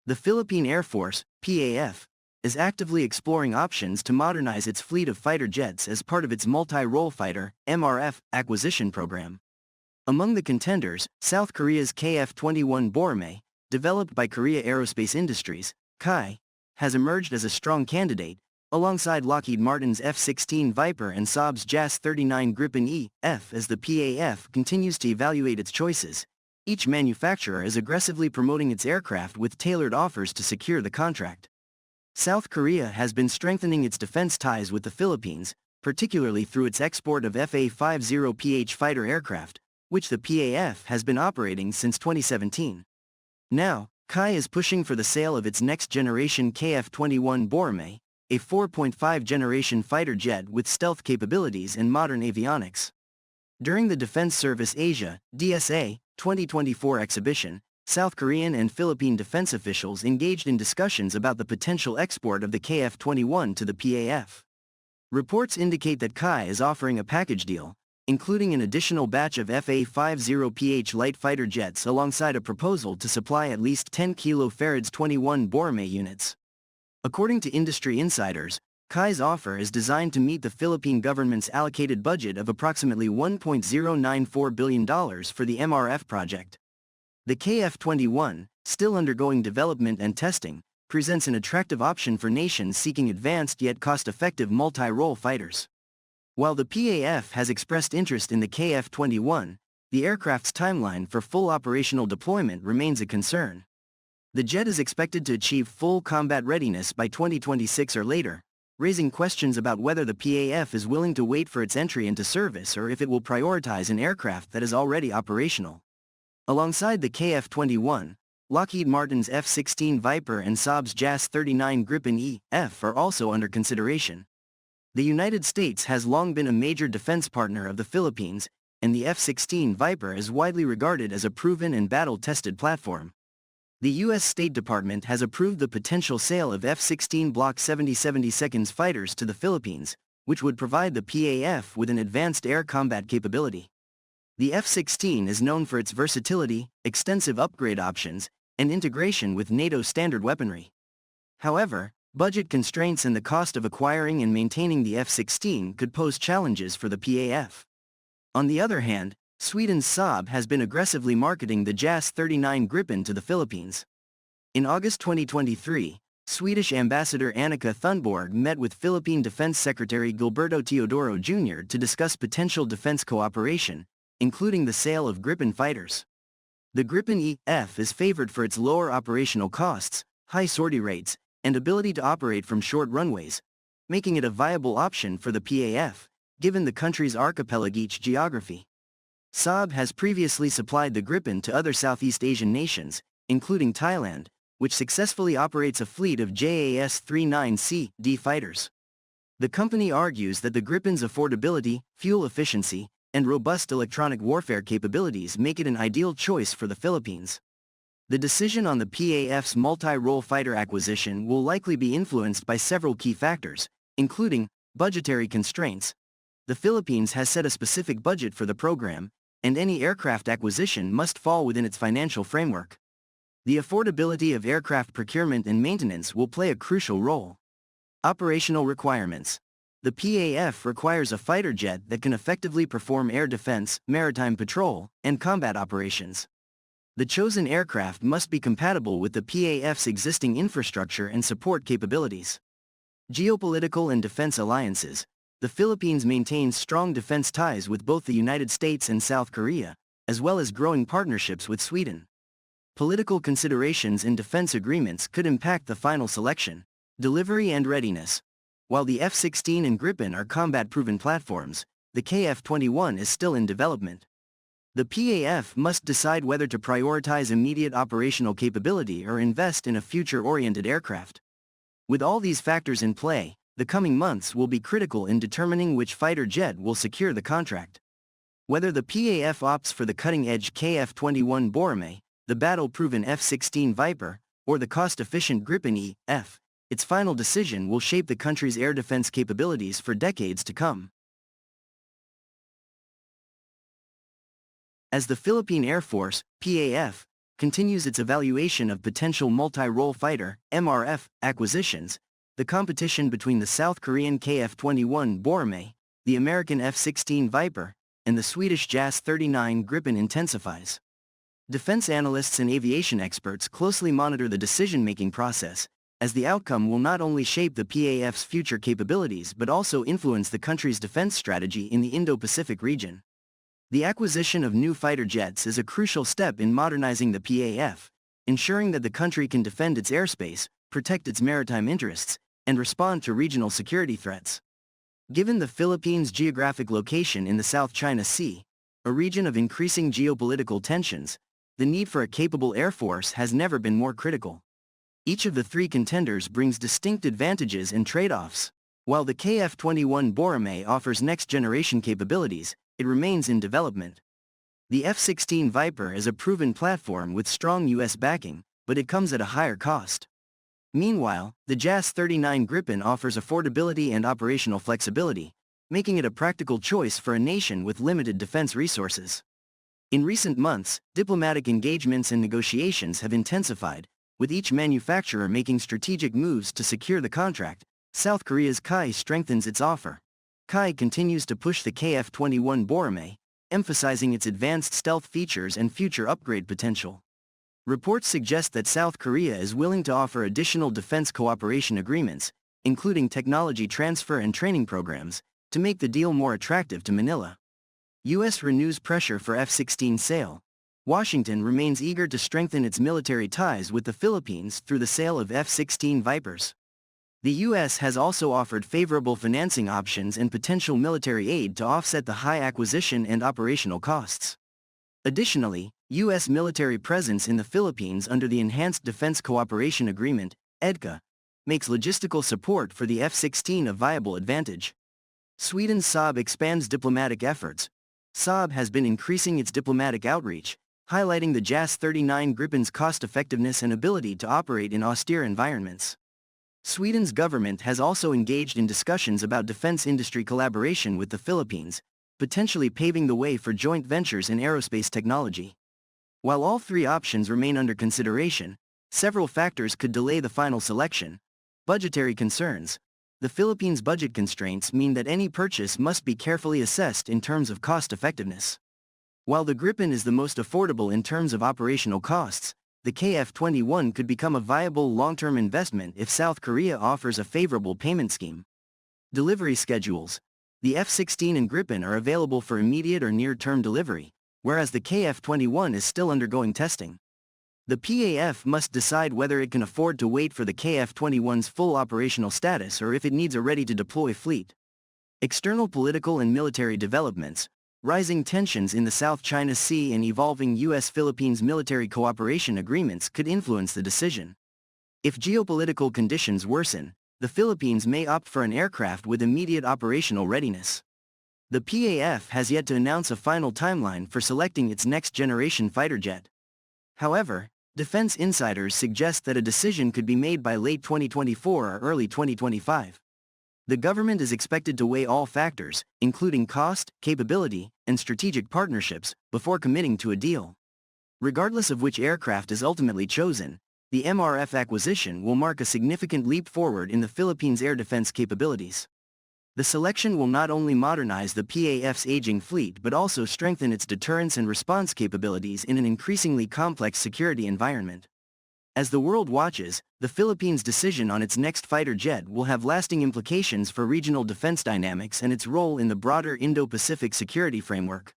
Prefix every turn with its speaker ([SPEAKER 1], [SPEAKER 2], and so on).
[SPEAKER 1] The Philippine Air Force, PAF, is actively exploring options to modernize its fleet of fighter jets as part of its multi-role fighter, MRF, acquisition program. Among the contenders, South Korea's KF-21 Boramae, developed by Korea Aerospace Industries, KAI, has emerged as a strong candidate, alongside Lockheed Martin's F-16 Viper and Saab's JAS-39 Gripen EF. As the PAF continues to evaluate its choices, each manufacturer is aggressively promoting its aircraft with tailored offers to secure the contract. South Korea has been strengthening its defense ties with the Philippines, particularly through its export of Fa-50PH fighter aircraft, which the PAF has been operating since 2017. Now, KAI is pushing for the sale of its next-generation KF-21 Boramae, a 4.5-generation fighter jet with stealth capabilities and modern avionics. During the Defense Service Asia, DSA, 2024 exhibition, South Korean and Philippine defense officials engaged in discussions about the potential export of the KF-21 to the PAF. Reports indicate that KAI is offering a package deal, including an additional batch of Fa-50PH light fighter jets alongside a proposal to supply at least 10 kF 21 Boramae units. According to industry insiders, KAI's offer is designed to meet the Philippine government's allocated budget of approximately $1.094 billion for the MRF project. The KF-21, still undergoing development and testing, presents an attractive option for nations seeking advanced yet cost-effective multi-role fighters. While the PAF has expressed interest in the KF-21, the aircraft's timeline for full operational deployment remains a concern. The jet is expected to achieve full combat readiness by 2026 or later, raising questions about whether the PAF is willing to wait for its entry into service or if it will prioritize an aircraft that is already operational. Alongside the KF-21, Lockheed Martin's F-16 Viper and Saab's JAS-39 Gripen EF are also under consideration. The United States has long been a major defense partner of the Philippines, and the F-16 Viper is widely regarded as a proven and battle-tested platform. The U.S. State Department has approved the potential sale of F-16 Block 70/72 fighters to the Philippines, which would provide the PAF with an advanced air combat capability. The F-16 is known for its versatility, extensive upgrade options, and integration with NATO standard weaponry. However, budget constraints and the cost of acquiring and maintaining the F-16 could pose challenges for the PAF. On the other hand, Sweden's Saab has been aggressively marketing the JAS-39 Gripen to the Philippines. In August 2023, Swedish Ambassador Annika Thunborg met with Philippine Defense Secretary Gilberto Teodoro Jr. to discuss potential defense cooperation, including the sale of Gripen fighters. The Gripen EF is favored for its lower operational costs, high sortie rates, and ability to operate from short runways, making it a viable option for the PAF, given the country's archipelagic geography. Saab has previously supplied the Gripen to other Southeast Asian nations, including Thailand, which successfully operates a fleet of JAS-39C/D fighters. The company argues that the Gripen's affordability, fuel efficiency, and robust electronic warfare capabilities make it an ideal choice for the Philippines. The decision on the PAF's multi-role fighter acquisition will likely be influenced by several key factors, including budgetary constraints. The Philippines has set a specific budget for the program, and any aircraft acquisition must fall within its financial framework. The affordability of aircraft procurement and maintenance will play a crucial role. Operational requirements. The PAF requires a fighter jet that can effectively perform air defense, maritime patrol, and combat operations. The chosen aircraft must be compatible with the PAF's existing infrastructure and support capabilities. Geopolitical and defense alliances. The Philippines maintains strong defense ties with both the United States and South Korea, as well as growing partnerships with Sweden. Political considerations in defense agreements could impact the final selection. Delivery and readiness. While the F-16 and Gripen are combat-proven platforms, the KF-21 is still in development. The PAF must decide whether to prioritize immediate operational capability or invest in a future-oriented aircraft. With all these factors in play, the coming months will be critical in determining which fighter jet will secure the contract. Whether the PAF opts for the cutting-edge KF-21 Boramae, the battle-proven F-16 Viper, or the cost-efficient Gripen EF, its final decision will shape the country's air defense capabilities for decades to come. As the Philippine Air Force, PAF, continues its evaluation of potential multi-role fighter (MRF) acquisitions. The competition between the South Korean KF-21 Borame, the American F-16 Viper, and the Swedish JAS-39 Gripen intensifies. Defense analysts and aviation experts closely monitor the decision-making process, as the outcome will not only shape the PAF's future capabilities but also influence the country's defense strategy in the Indo-Pacific region. The acquisition of new fighter jets is a crucial step in modernizing the PAF, ensuring that the country can defend its airspace, protect its maritime interests, and respond to regional security threats. Given the Philippines' geographic location in the South China Sea, a region of increasing geopolitical tensions, the need for a capable air force has never been more critical. Each of the three contenders brings distinct advantages and trade-offs. While the KF-21 Borame offers next-generation capabilities, it remains in development. The F-16 Viper is a proven platform with strong U.S. backing, but it comes at a higher cost. Meanwhile, the JAS-39 Gripen offers affordability and operational flexibility, making it a practical choice for a nation with limited defense resources. In recent months, diplomatic engagements and negotiations have intensified, with each manufacturer making strategic moves to secure the contract. South Korea's KAI strengthens its offer. KAI continues to push the KF-21 Borame, emphasizing its advanced stealth features and future upgrade potential. Reports suggest that South Korea is willing to offer additional defense cooperation agreements, including technology transfer and training programs, to make the deal more attractive to Manila. U.S. renews pressure for F-16 sale. Washington remains eager to strengthen its military ties with the Philippines through the sale of F-16 Vipers. The U.S. has also offered favorable financing options and potential military aid to offset the high acquisition and operational costs. Additionally, U.S. military presence in the Philippines under the Enhanced Defense Cooperation Agreement, EDCA, makes logistical support for the F-16 a viable advantage. Sweden's Saab expands diplomatic efforts. Saab has been increasing its diplomatic outreach, highlighting the JAS-39 Gripen's cost-effectiveness and ability to operate in austere environments. Sweden's government has also engaged in discussions about defense industry collaboration with the Philippines, potentially paving the way for joint ventures in aerospace technology. While all three options remain under consideration, several factors could delay the final selection. Budgetary concerns. The Philippines' budget constraints mean that any purchase must be carefully assessed in terms of cost-effectiveness. While the Gripen is the most affordable in terms of operational costs, the KF-21 could become a viable long-term investment if South Korea offers a favorable payment scheme. Delivery schedules. The F-16 and Gripen are available for immediate or near-term delivery, whereas the KF-21 is still undergoing testing. The PAF must decide whether it can afford to wait for the KF-21's full operational status or if it needs a ready-to-deploy fleet. External political and military developments. Rising tensions in the South China Sea and evolving U.S.-Philippines military cooperation agreements could influence the decision. If geopolitical conditions worsen, the Philippines may opt for an aircraft with immediate operational readiness. The PAF has yet to announce a final timeline for selecting its next-generation fighter jet. However, defense insiders suggest that a decision could be made by late 2024 or early 2025. The government is expected to weigh all factors, including cost, capability, and strategic partnerships, before committing to a deal. Regardless of which aircraft is ultimately chosen, the MRF acquisition will mark a significant leap forward in the Philippines' air defense capabilities. The selection will not only modernize the PAF's aging fleet but also strengthen its deterrence and response capabilities in an increasingly complex security environment. As the world watches, the Philippines' decision on its next fighter jet will have lasting implications for regional defense dynamics and its role in the broader Indo-Pacific security framework.